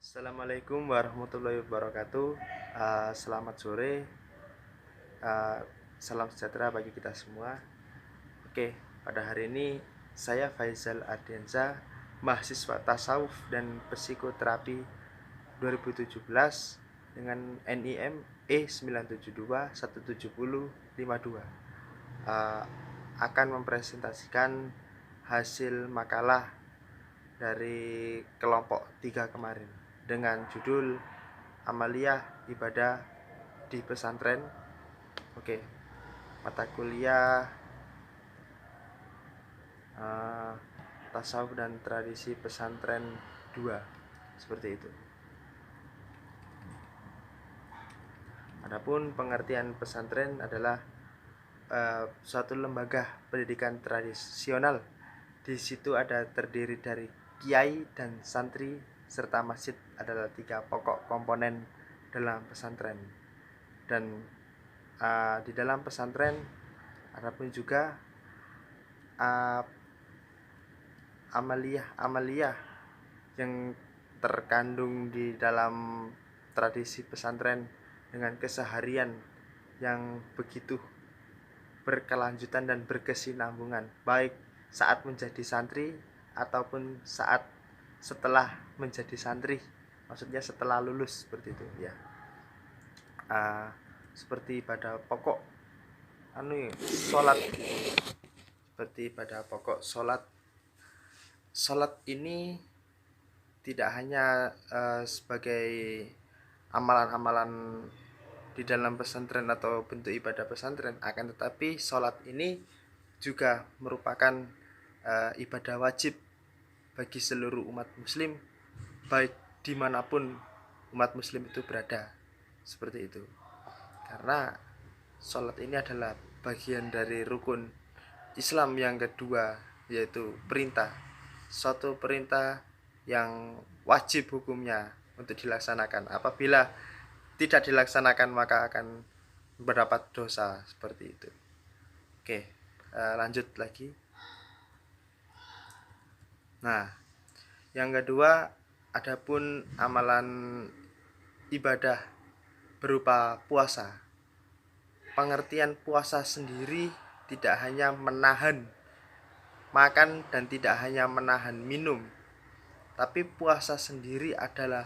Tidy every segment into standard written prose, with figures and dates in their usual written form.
Assalamualaikum warahmatullahi wabarakatuh. Selamat sore. Uh, Salam sejahtera bagi kita semua. Oke, pada hari ini saya Faizal Ardiansa, mahasiswa tasawuf dan psikoterapi 2017 dengan NIM E972170052. Uh, akan mempresentasikan hasil makalah dari kelompok 3 kemarin dengan judul Amaliyah Ibadah di Pesantren. Oke, mata kuliah uh, Tasawuf dan Tradisi Pesantren 2, seperti itu. Adapun pengertian pesantren adalah suatu lembaga pendidikan tradisional. Di situ ada terdiri dari kiai dan santri, serta masjid adalah 3 pokok komponen dalam pesantren. Dan di dalam pesantren ada pun juga amaliyah yang terkandung di dalam tradisi pesantren dengan keseharian yang begitu berkelanjutan dan berkesinambungan, baik saat menjadi santri ataupun saat setelah menjadi santri, maksudnya setelah lulus, seperti itu ya. Seperti pada pokok sholat, sholat ini tidak hanya sebagai amalan-amalan di dalam pesantren atau bentuk ibadah pesantren, akan tetapi sholat ini juga merupakan ibadah wajib bagi seluruh umat muslim, baik dimanapun umat muslim itu berada, seperti itu. Karena sholat ini adalah bagian dari rukun Islam yang kedua, yaitu perintah, suatu perintah yang wajib hukumnya untuk dilaksanakan. Apabila tidak dilaksanakan maka akan mendapat dosa, seperti itu. Oke, lanjut lagi. Nah, yang kedua, adapun amalan ibadah berupa puasa. Pengertian puasa sendiri tidak hanya menahan makan dan tidak hanya menahan minum, tapi puasa sendiri adalah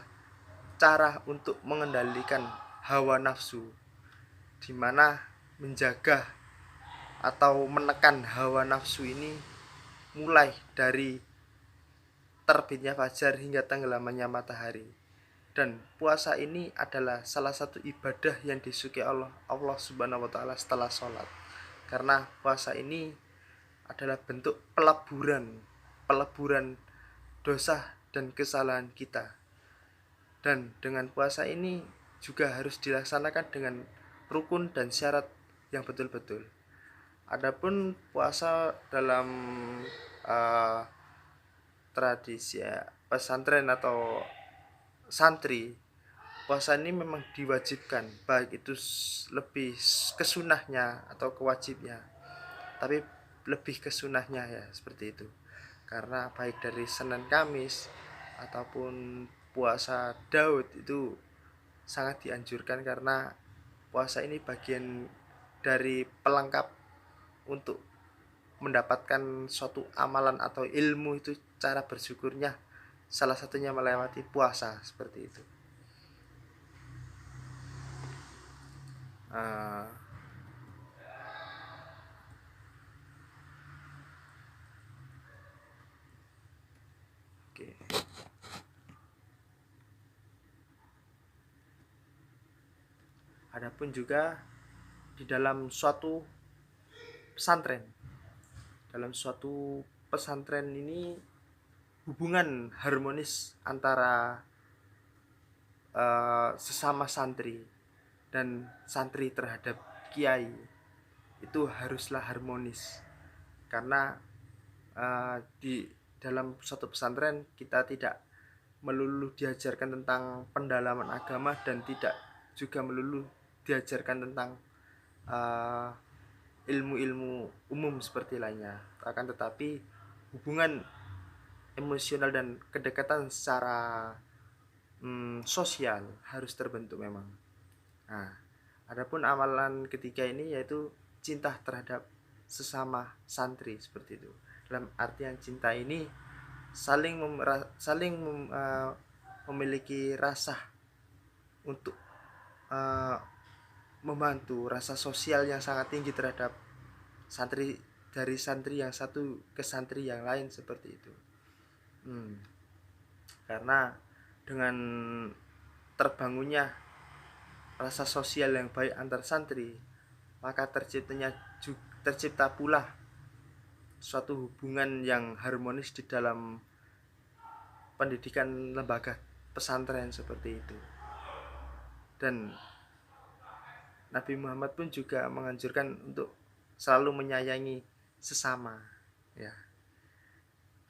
cara untuk mengendalikan hawa nafsu, di mana menjaga atau menekan hawa nafsu ini mulai dari terbitnya fajar hingga tenggelamnya matahari. Dan puasa ini adalah salah satu ibadah yang disukai Allah Subhanahu wa taala setelah sholat. Karena puasa ini adalah bentuk peleburan dosa dan kesalahan kita. Dan dengan puasa ini juga harus dilaksanakan dengan rukun dan syarat yang betul-betul. Adapun puasa dalam tradisi pesantren atau santri, puasa ini memang diwajibkan, baik itu lebih kesunahnya atau kewajibnya, tapi lebih kesunahnya ya, seperti itu. Karena baik dari Senin Kamis ataupun puasa Daud itu sangat dianjurkan, karena puasa ini bagian dari pelengkap untuk mendapatkan suatu amalan atau ilmu. Itu cara bersyukurnya salah satunya melewati puasa, seperti itu. Oke. Adapun juga di dalam suatu pesantren ini hubungan harmonis antara sesama santri dan santri terhadap kiai itu haruslah harmonis. Karena di dalam suatu pesantren kita tidak melulu diajarkan tentang pendalaman agama dan tidak juga melulu diajarkan tentang ilmu-ilmu umum seperti lainnya. Akan tetapi hubungan emosional dan kedekatan secara sosial harus terbentuk memang. Nah, adapun amalan ketiga ini yaitu cinta terhadap sesama santri seperti itu. Dalam artian cinta ini memiliki rasa untuk uh, membantu, rasa sosial yang sangat tinggi terhadap santri, dari santri yang satu ke santri yang lain seperti itu. Karena dengan terbangunnya rasa sosial yang baik antar santri, maka tercipta pula suatu hubungan yang harmonis di dalam pendidikan lembaga pesantren seperti itu. Dan Nabi Muhammad pun juga menganjurkan untuk selalu menyayangi sesama, ya.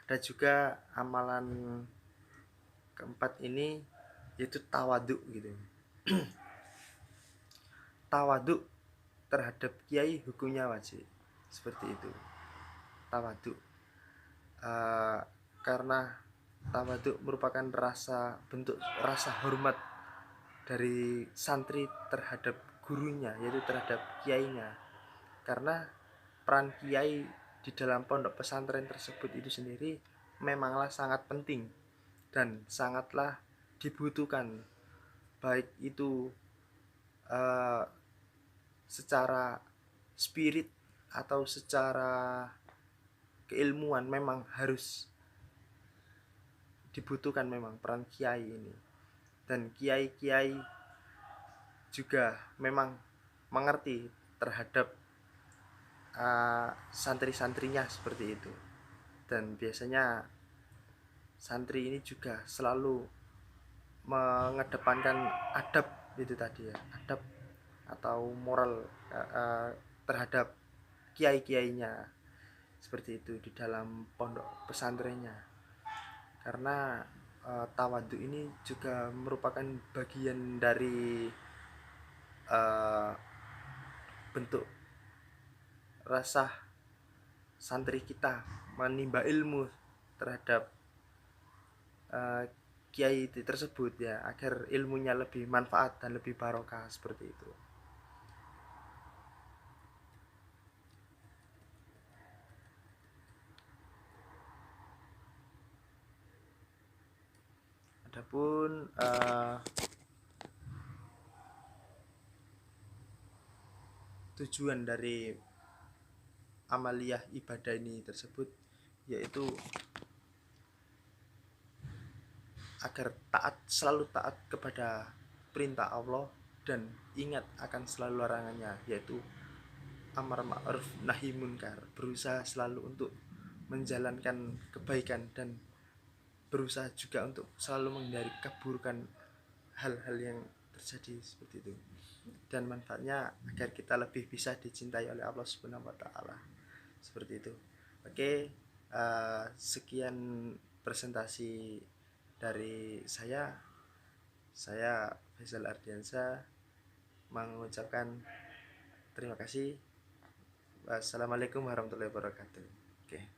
Ada juga amalan keempat ini yaitu tawaduk gitu. Tawaduk terhadap kiai hukumnya wajib, seperti itu. Tawaduk karena tawaduk merupakan bentuk rasa hormat dari santri terhadap gurunya, yaitu terhadap kiainya. Karena peran kiai di dalam pondok pesantren tersebut itu sendiri memanglah sangat penting dan sangatlah dibutuhkan, baik itu secara spirit atau secara keilmuan. Memang harus dibutuhkan memang peran kiai ini. Dan kiai-kiai juga memang mengerti terhadap santri-santrinya seperti itu. Dan biasanya santri ini juga selalu mengedepankan adab itu tadi ya, adab atau moral terhadap kiai-kiainya seperti itu di dalam pondok pesantrennya. Karena tawadhu ini juga merupakan bagian dari bentuk rasa santri kita menimba ilmu terhadap kiai tersebut ya, agar ilmunya lebih manfaat dan lebih barokah seperti itu. Adapun tujuan dari amaliyah ibadah ini tersebut yaitu agar selalu taat kepada perintah Allah dan ingat akan selalu larangannya, yaitu amar ma'ruf nahi munkar. Berusaha selalu untuk menjalankan kebaikan dan berusaha juga untuk selalu menghindari keburukan hal-hal yang terjadi seperti itu. Dan manfaatnya agar kita lebih bisa dicintai oleh Allah Subhanahu wa taala. Seperti itu. Oke, sekian presentasi dari saya Faisal Ardiansa mengucapkan terima kasih. Wassalamualaikum warahmatullahi wabarakatuh. Oke.